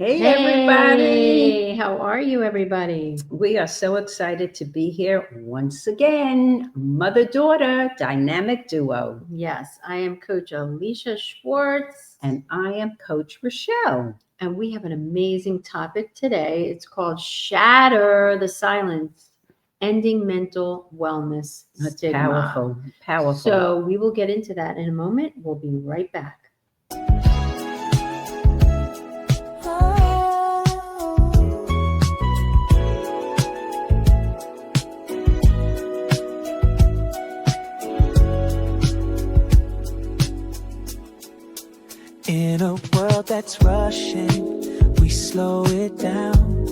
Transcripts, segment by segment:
Hey, everybody. Hey, how are you, everybody? We are so excited to be here once again. Mother-daughter dynamic duo. Yes, I am Coach Alisha Schwartz, And I am Coach Rochelle. and we have an amazing topic today. It's called Shatter the Silence, Ending Mental Wellness That's Stigma. powerful. So we will get into that in a moment. We'll be right back. In a world that's rushing, we slow it down,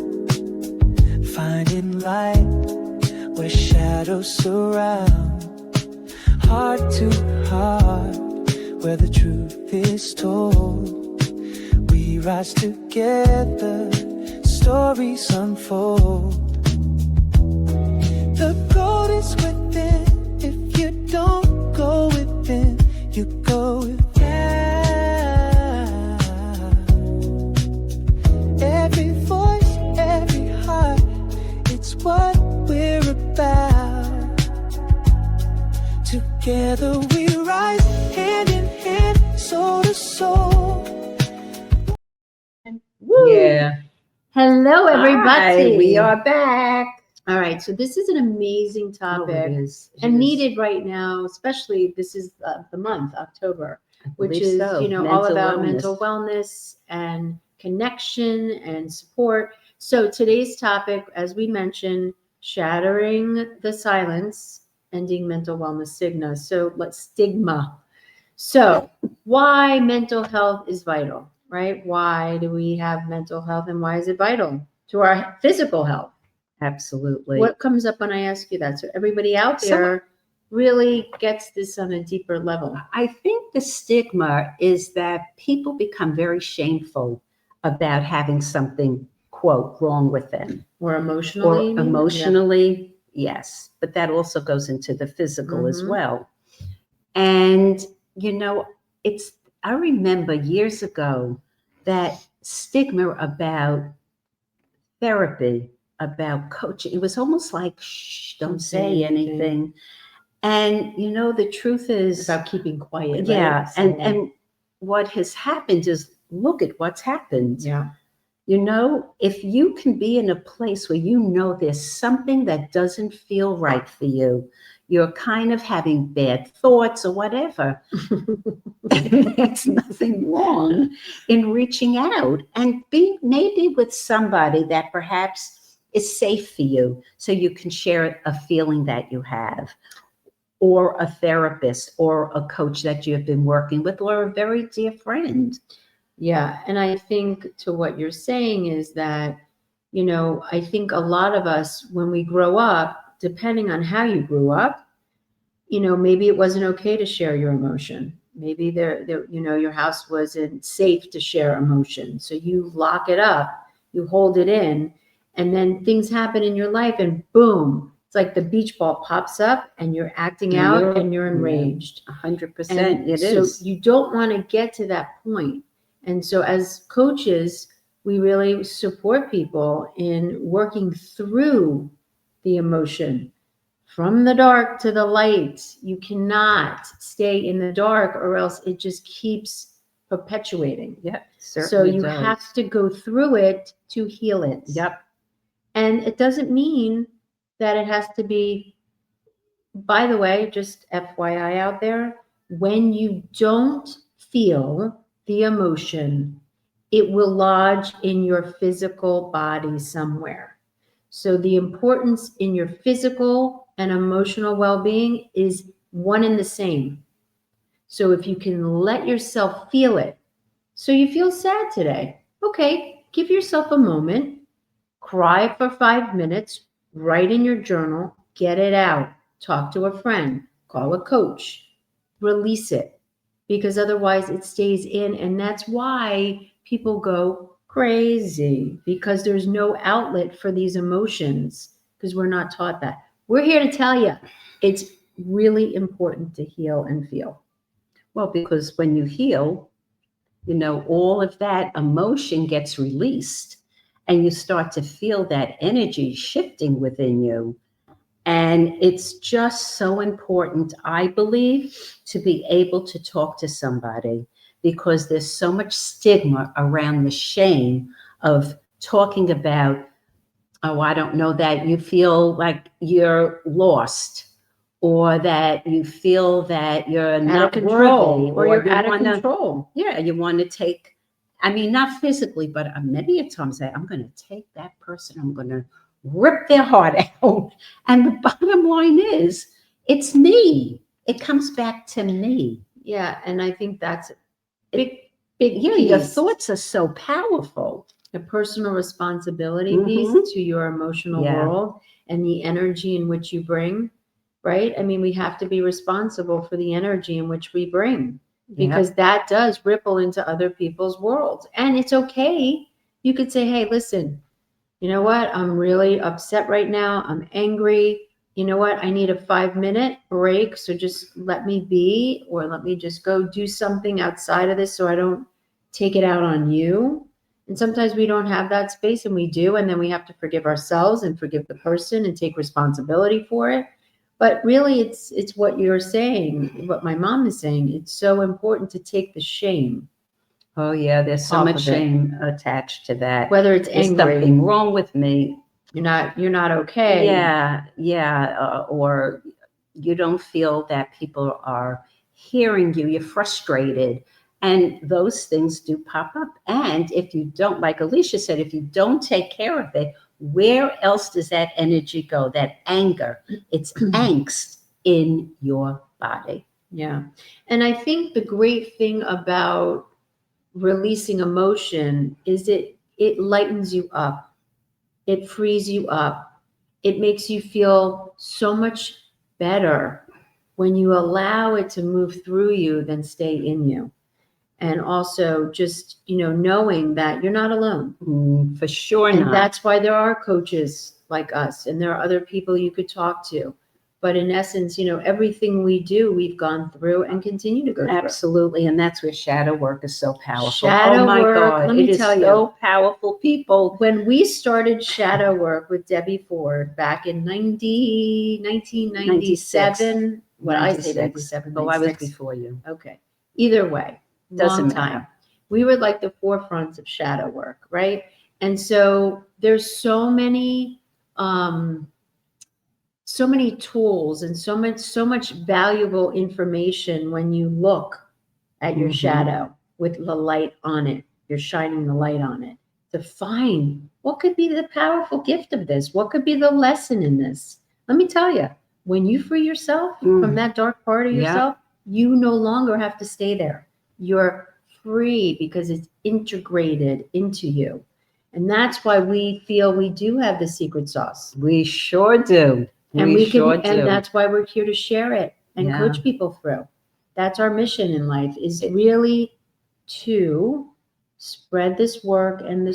finding light where shadows surround. Heart to heart, where the truth is told. We rise together, stories unfold. The gold is within. If you don't go within, you go within. Every voice, every heart, it's what we're about. Together we rise, hand in hand, soul to soul. Woo! Yeah. Hello, everybody. Hi, we are back. All right, so this is an amazing topic Oh, it is. It and is. needed right now, especially this is the month, October, which believe is, so. all Mental about wellness. mental wellness and connection and support. So today's topic, as we mentioned, shattering the silence, ending mental wellness stigma. So why mental health is vital, right? Why do we have mental health and why is it vital to our physical health? Absolutely. What comes up when I ask you that? So everybody out there really gets this on a deeper level. I think the stigma is that people become very shameful about having something, quote, wrong with them. Or emotionally. Or you mean? emotionally, yes. But that also goes into the physical as Mhm. well. And, I remember years ago that stigma about therapy, about coaching, it was almost like, shh, don't say anything. And, the truth is, It's about keeping quiet. yeah, Right? and what has happened is look at what's happened. Yeah. If you can be in a place where there's something that doesn't feel right for you, you're kind of having bad thoughts or whatever. There's nothing wrong in reaching out and being maybe with somebody that perhaps is safe for you so you can share a feeling that you have, or a therapist or a coach that you've been working with, or a very dear friend. Yeah. And I think to what you're saying is that, I think a lot of us, when we grow up, depending on how you grew up, maybe it wasn't okay to share your emotion. Maybe your house wasn't safe to share emotion. So you lock it up, you hold it in, and then things happen in your life and boom, it's like the beach ball pops up and you're acting out and you're enraged. 100%. It so is. you don't want to get to that point. And so as coaches, we really support people in working through the emotion from the dark to the light. You cannot stay in the dark or else it just keeps perpetuating. Yep. So you have to go through it to heal it. Yep. And it doesn't mean that it has to be, by the way, just FYI out there, when you don't feel the emotion, it will lodge in your physical body somewhere. So the importance in your physical and emotional well-being is one and the same. So if you can let yourself feel it, so you feel sad today, okay, give yourself a moment, cry for 5 minutes, write in your journal, get it out, talk to a friend, call a coach, release it, because otherwise it stays in. And that's why people go crazy, because there's no outlet for these emotions, because we're not taught that. We're here to tell you it's really important to heal and feel. Well, because when you heal, all of that emotion gets released and you start to feel that energy shifting within you. And it's just so important, I believe, to be able to talk to somebody, because there's so much stigma around the shame of talking about, oh, I don't know, that you feel like you're lost, or that you feel that you're Out of not control, worthy, or you're you out of wanna, control. yeah, you want to take, I mean, not physically, but many a times I'm going to take that person, I'm going to rip their heart out. And the bottom line is, it's me. It comes back to me. Yeah, and I think that's a big Yeah, your piece. thoughts are so powerful. The personal responsibility Mhm. piece to your emotional Yeah. world and the energy in which you bring, right? I mean, we have to be responsible for the energy in which we bring, because that does ripple into other people's worlds. And it's okay. You could say, hey, listen, you know what? I'm really upset right now. I'm angry. You know what? I need a 5-minute break. So just let me be, or let me just go do something outside of this so I don't take it out on you. And sometimes we don't have that space, and we do. And then we have to forgive ourselves and forgive the person and take responsibility for it. But really, it's what you're saying, what my mom is saying. It's so important to take the shame. Oh, yeah, there's so Off much of it. shame attached to that. Whether it's There's angry, something wrong with me. you're not okay. Yeah, or you don't feel that people are hearing you. You're frustrated. And those things do pop up. And if you don't, like Alisha said, if you don't take care of it, where else does that energy go? That anger, it's angst in your body. Yeah. And I think the great thing about releasing emotion is it lightens you up. It frees you up. It makes you feel so much better when you allow it to move through you than stay in you. And also just, knowing that you're not alone. For sure And not. that's why there are coaches like us, and there are other people you could talk to. But in essence, everything we do, we've gone through and continue to go through. Absolutely. And that's where shadow work is so powerful. Shadow oh my work, God. let me It is tell so powerful, people. When we started shadow work with Debbie Ford back in 1997, what I say 97, Oh, I was 96. before you. Okay. Either way, Doesn't long time. matter. We were like the forefronts of shadow work, right? And so there's so many tools and so much valuable information when you look at your shadow with the light on it. You're shining the light on it to find what could be the powerful gift of this. What could be the lesson in this? Let me tell you, when you free yourself from that dark part of yourself, you no longer have to stay there. You're free because it's integrated into you. And that's why we feel we do have the secret sauce. We sure do. And and that's why we're here to share it and coach people through. That's our mission in life, is really to spread this work and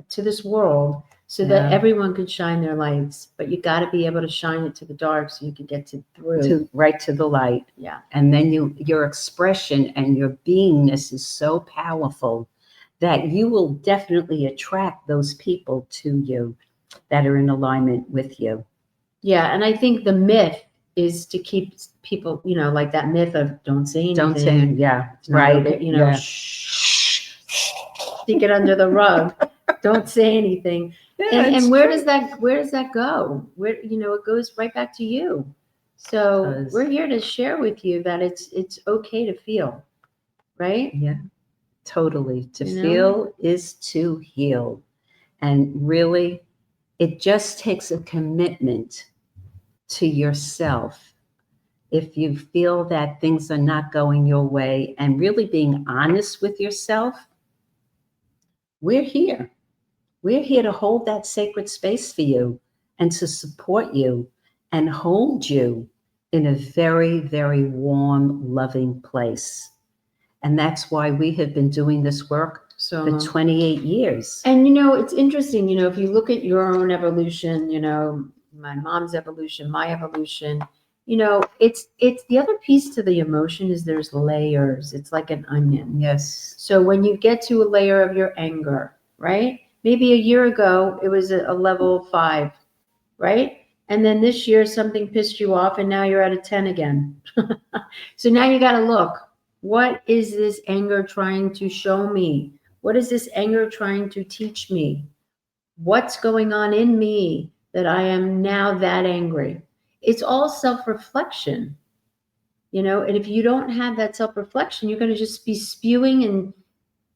to this world so that everyone can shine their lights. But you got to be able to shine it to the dark so you can get right to the light. Yeah. And then your expression and your beingness is so powerful that you will definitely attract those people to you that are in alignment with you. Yeah. And I think the myth is to keep people, like that myth of don't say anything. Don't say, right. Okay, shh, stick it under the rug. Don't say anything. And where does that go? Where, it goes right back to you. So we're here to share with you that it's okay to feel, right? Yeah, totally. To feel is to heal. And really, it just takes a commitment to yourself. If you feel that things are not going your way, and really being honest with yourself, we're here. We're here to hold that sacred space for you and to support you and hold you in a very, very warm, loving place. And that's why we have been doing this work for 28 years. And, it's interesting, if you look at your own evolution, my mom's evolution, my evolution, it's the other piece to the emotion is there's layers. It's like an onion. Yes. So when you get to a layer of your anger, right? Maybe a year ago, it was a level 5, right? And then this year something pissed you off and now you're at a 10 again. So now you got to look, what is this anger trying to show me? What is this anger trying to teach me? What's going on in me that I am now that angry? It's all self-reflection, and if you don't have that self-reflection, you're going to just be spewing and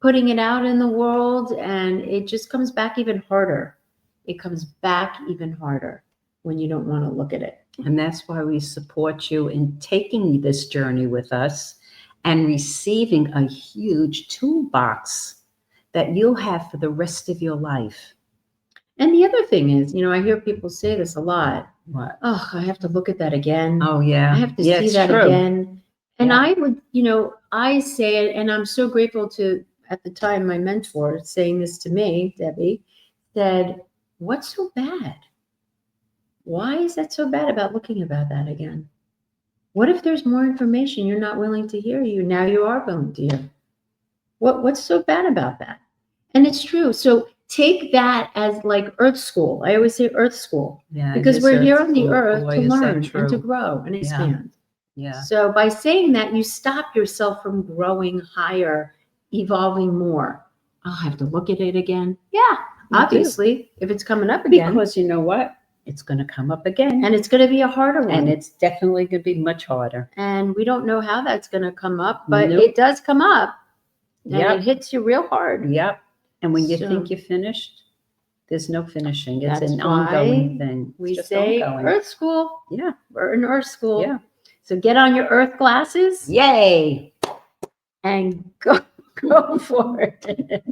putting it out in the world, and it just comes back even harder. It comes back even harder when you don't want to look at it. And that's why we support you in taking this journey with us and receiving a huge toolbox that you'll have for the rest of your life. And the other thing is, I hear people say this a lot. What? Oh, I have to look at that again. Oh, yeah. I have to Yeah, see it's that true. again. And Yeah. I would, I say it, and I'm so grateful to, at the time, my mentor saying this to me, Debbie, said, what's so bad? Why is that so bad about looking about that again? What if there's more information you're not willing to hear? Now you are willing to hear. What's so bad about that? And it's true. So take that as like Earth School. I always say Earth School, Yeah, because it is we're here Earth on the School. earth Boy, to is that learn and to true. grow and expand. Yeah. So by saying that, you stop yourself from growing higher, evolving more. I'll have to look at it again. Yeah, You obviously, if it's coming up again. Because you know what? It's going to come up again. And it's going to be a harder one. And it's definitely going to be much harder. And we don't know how that's going to come up, but Nope. it does come up. And Yep. it hits you real hard. Yep. And when you So- think you're finished, there's no finishing. It's That's an ongoing why thing. It's We just say ongoing. Earth School. Yeah. We're in Earth School. Yeah. So get on your Earth glasses Yay. and go for it.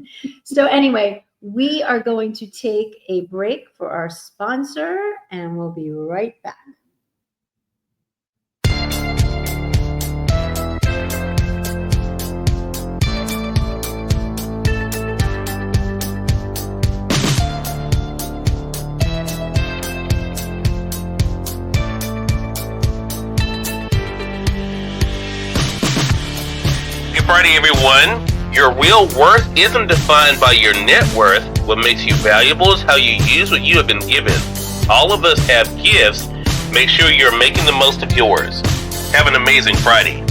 So anyway, we are going to take a break for our sponsor, and we'll be right back. Good Friday, everyone. Your real worth isn't defined by your net worth. What makes you valuable is how you use what you have been given. All of us have gifts. Make sure you're making the most of yours. Have an amazing Friday.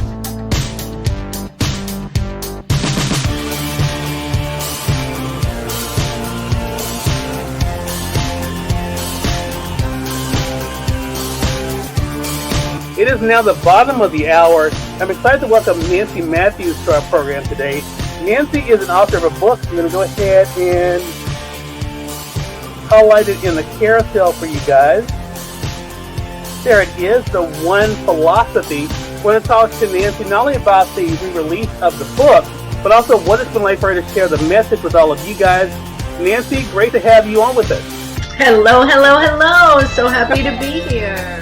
It is now the bottom of the hour. I'm excited to welcome Nancy Matthews to our program today. Nancy is an author of a book. I'm going to go ahead and highlight it in the carousel for you guys. There it is, The One Philosophy. I want to talk to Nancy not only about the re-release of the book, but also what it's been like for her to share the message with all of you guys. Nancy, great to have you on with us. Hello, hello, hello. So happy to be here.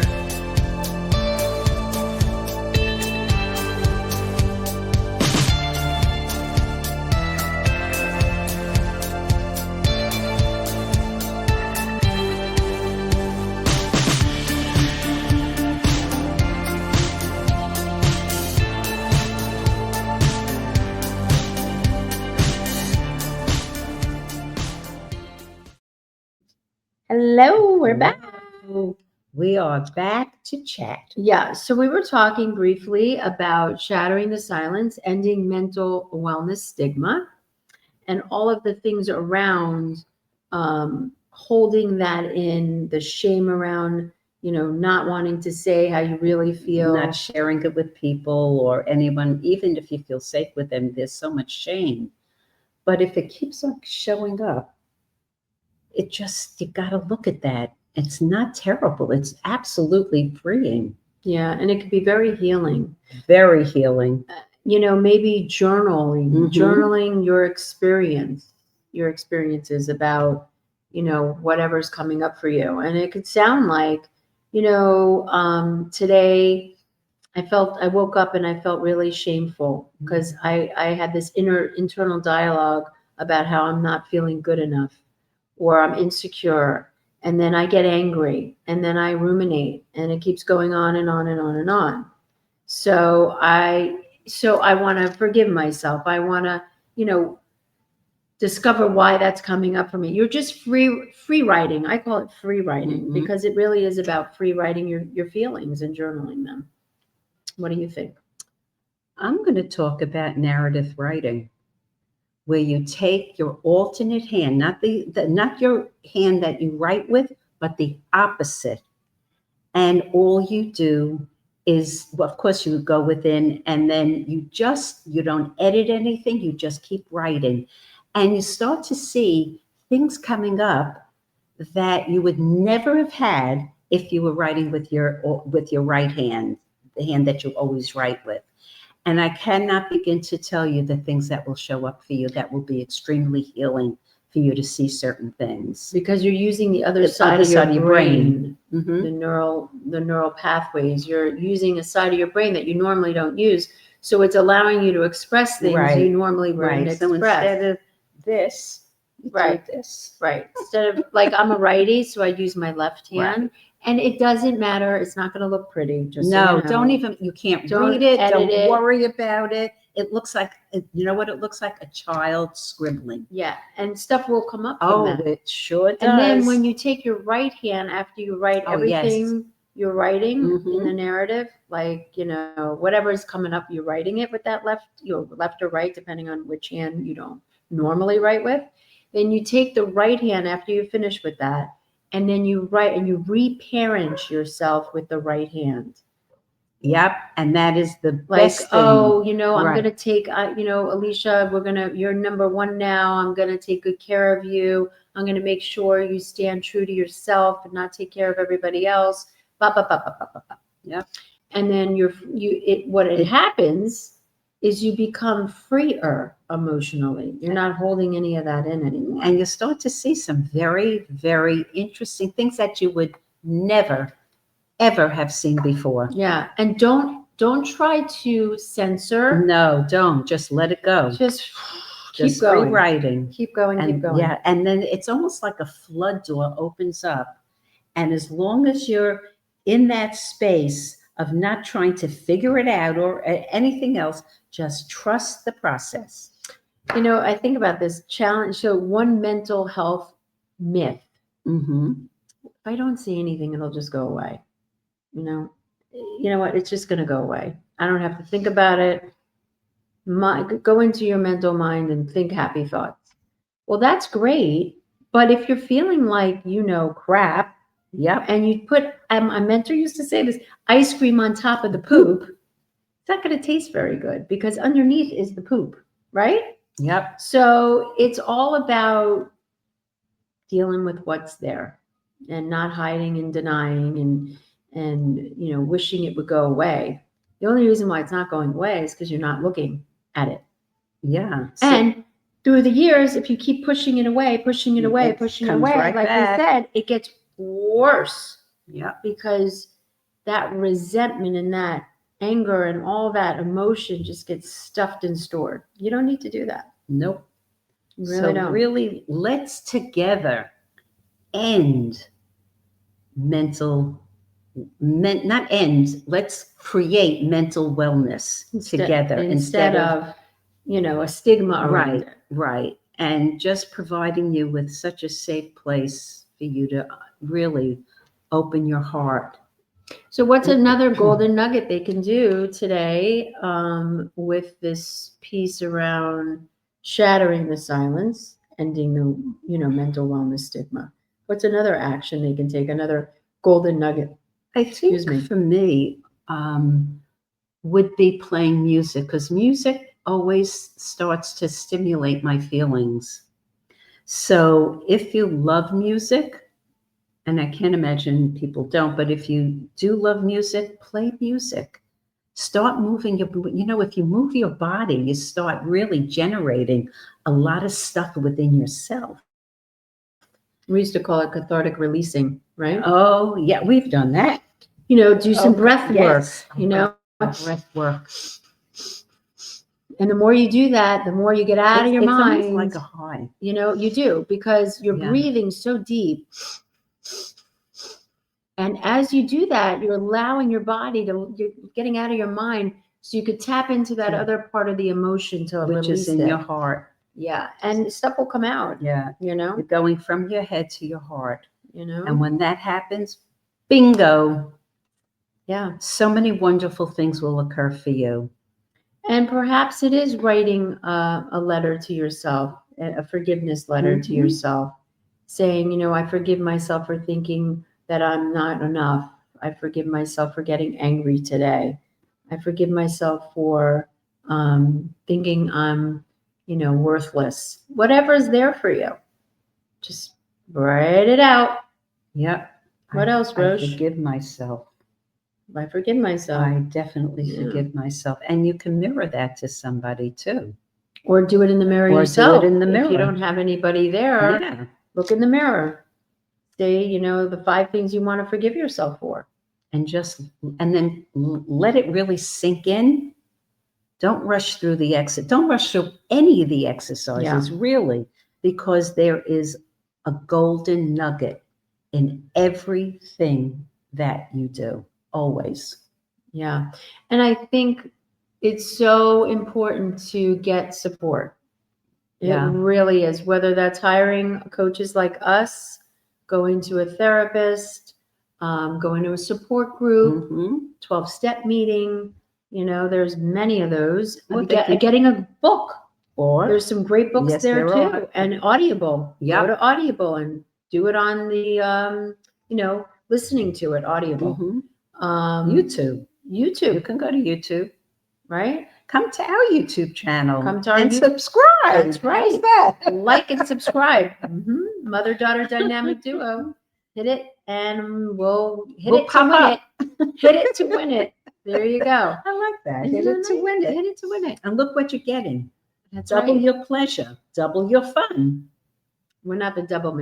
Hello, we're back. We are back to chat. Yeah, so we were talking briefly about shattering the silence, ending mental wellness stigma, and all of the things around holding that in, the shame around, not wanting to say how you really feel. Not sharing it with people or anyone, even if you feel safe with them, there's so much shame. But if it keeps on showing up, you got to look at that. It's not terrible. It's absolutely freeing. Yeah, and it can be very healing. Very healing. Maybe journaling, Mhm. journaling your experiences about, whatever's coming up for you. And it could sound like, today I woke up and I felt really shameful because I had this internal dialogue about how I'm not feeling good enough or I'm insecure. and then I get angry, and then I ruminate, and it keeps going on and on and on and on. So I want to forgive myself. I want to, discover why that's coming up for me. You're just free writing. I call it free writing because it really is about free writing your feelings and journaling them. What do you think? I'm going to talk about narrative writing, where you take your alternate hand, not your hand that you write with, but the opposite. And all you do is, well, of course, you go within, and then you don't edit anything. You just keep writing. And you start to see things coming up that you would never have had if you were writing with your right hand, the hand that you always write with. And I cannot begin to tell you the things that will show up for you that will be extremely healing for you to see certain things. Because you're using the other side of your brain. The neural pathways. You're using a side of your brain that you normally don't use. So it's allowing you to express things you normally wouldn't express. So instead of this, you do this. Right. Instead of, like, I'm a righty, so I use my left hand. Right. And it doesn't matter. It's not going to look pretty. Just no, you can't read it. Don't worry about it. It looks like, you know what it looks like? A child scribbling. Yeah. And stuff will come up. It sure does. And then when you take your right hand, after you write everything you're writing in the narrative, like, whatever is coming up, you're writing it with that left or right, depending on which hand you don't normally write with. Then you take the right hand after you finish with that, and then you write and you reparent yourself with the right hand. Yep. And that is the best thing. I'm going to take, Alisha, you're number one now. I'm going to take good care of you. I'm going to make sure you stand true to yourself and not take care of everybody else. Yep. And then what happens is you become freer emotionally. You're not holding any of that in anymore. And you start to see some very, very interesting things that you would never, ever have seen before. Yeah. And don't try to censor. No, don't. Just let it go. Just keep going. Rewriting. Keep going. Yeah. And then it's almost like a flood door opens up. And as long as you're in that space of not trying to figure it out or anything else, just trust the process. I think about this challenge. So one mental health myth. If I don't see anything, it'll just go away. You know what? It's just going to go away. I don't have to think about it. Go into your mental mind and think happy thoughts. Well, that's great. But if you're feeling like, crap, and you put, my mentor used to say this, ice cream on top of the poop, it's not going to taste very good because underneath is the poop, right? Yep. So it's all about dealing with what's there and not hiding and denying and wishing it would go away. The only reason why it's not going away is because you're not looking at it. Yeah. And through the years, if you keep pushing it away, like I said, it gets worse. Yeah. Because that resentment and that anger and all that emotion just gets stuffed and stored. You don't need to do that. Nope. You really don't. Really, let's together end let's create mental wellness together instead of a stigma around it. Right. And just providing you with such a safe place for you to really open your heart. So what's another golden nugget they can do today with this piece around shattering the silence, ending the mental wellness stigma? What's another action they can take? Another golden nugget? I think for me would be playing music, because music always starts to stimulate my feelings. So if you love music, and I can't imagine people don't, but if you do love music, play music. Start moving if you move your body, you start really generating a lot of stuff within yourself. We used to call it cathartic releasing, right? Oh, yeah, we've done that. Do some breath work, Breath work. And the more you do that, the more you get out of your mind. It's like a high. You do, because you're breathing so deep And as you do that, you're allowing your body to, you're getting out of your mind so you could tap into that other part of the emotion to Which release is in it. your heart. Yeah. And stuff will come out, Yeah. you know, You're going from your head to your heart. you know. And when that happens, bingo, Yeah. so many wonderful things will occur for you. And perhaps it is writing a letter to yourself, a forgiveness letter to Mhm. yourself, saying, you know, I forgive myself for thinking that I'm not enough. I forgive myself for getting angry today. I forgive myself for thinking I'm, you know, worthless. Whatever is there for you, just write it out. Yep. What else, I Roche? forgive myself. I forgive myself. I definitely Yeah. forgive myself. And you can mirror that to somebody too. Or do it in the mirror Or do it yourself. in the If you mirror. don't have anybody there, Yeah. look in the mirror. Say, you know, the 5 things you want to forgive yourself for. And then let it really sink in. Don't rush through the exit. Don't rush through any of the exercises, really, because there is a golden nugget in everything that you do, always. Yeah. And I think it's so important to get support. Yeah. It really is, whether that's hiring coaches like us, going to a therapist, going to a support group, Mhm. 12-step meeting. You know, there's many of those. Well, they can- Getting a book. Or There's some great books Yes, there there too. are. And Audible. Yep. Go to Audible and do it on the, you know, listening to it, Audible. Mhm. YouTube. You can go to YouTube. Right? Come to our YouTube channel. Come to our and YouTube- subscribe. That's right. How's that? Like and subscribe. Mother-daughter dynamic duo. Hit it and we'll hit We'll it to pop win up. it. Hit it to win it. There you go. I like that. Isn't Hit that it to nice? win it. Hit it to win it. And look what you're getting. That's Double right. your pleasure. Double your fun. We're not the double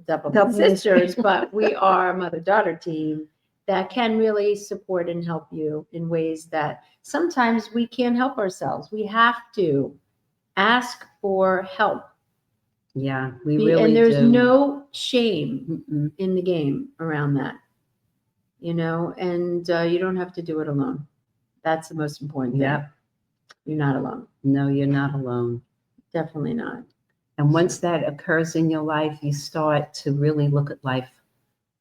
Double sisters, but we are a mother-daughter team that can really support and help you in ways that sometimes we can't help ourselves. We have to ask for help. Yeah, we really And there's do. no shame Mm-mm. in the game around that, you know, and you don't have to do it alone. That's the most important thing. Yeah. You're not alone. No, you're not alone. Definitely not. And once that occurs in your life, you start to really look at life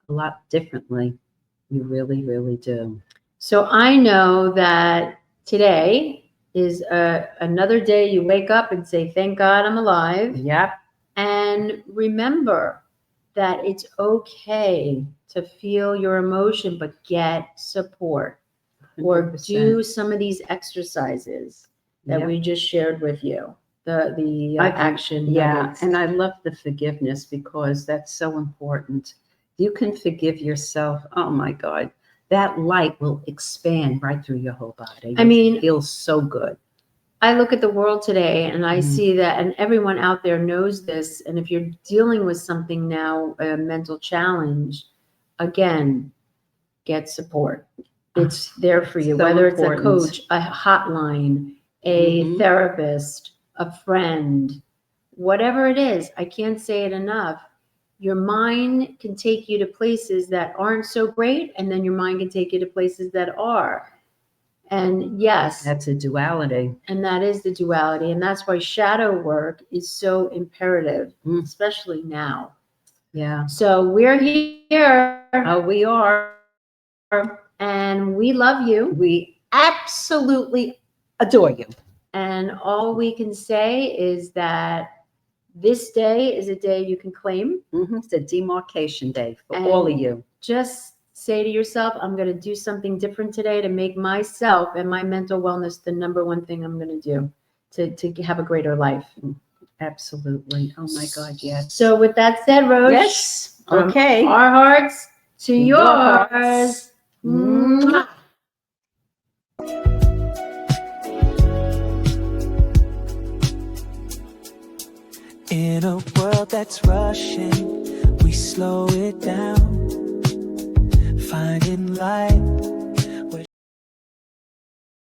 a lot differently. You really, really do. So I know that today is another day you wake up and say, thank God I'm alive. Yep. And remember that it's okay to feel your emotion, but get support. Or 100%. do some of these exercises that Yep. we just shared with you. The I- action. Yeah, nuggets. and I love the forgiveness because that's so important. You can forgive yourself. Oh my God, that light will expand right through your whole body. I mean- it feels so good. I look at the world today and I Mhm. see that, and everyone out there knows this. And if you're dealing with something now, a mental challenge, again, get support. It's there for you, So whether it's a important. coach, a hotline, a Mhm. therapist, a friend, whatever it is. I can't say it enough. Your mind can take you to places that aren't so great, and then your mind can take you to places that are. And yes, That's a duality. and that is the duality. And that's why shadow work is so imperative, Mm. especially now. Yeah. So we're here Oh, we are. and we love you. We absolutely adore you. And all we can say is that this day is a day you can claim. It's a demarcation day for And- all of you. Just say to yourself, I'm going to do something different today to make myself and my mental wellness the number one thing I'm going to do to have a greater life. Absolutely. Oh my God, yes. So with that said, Roche, Yes. from Okay. our hearts to Your yours. hearts. Mwah. In a world that's rushing, we slow it down, finding light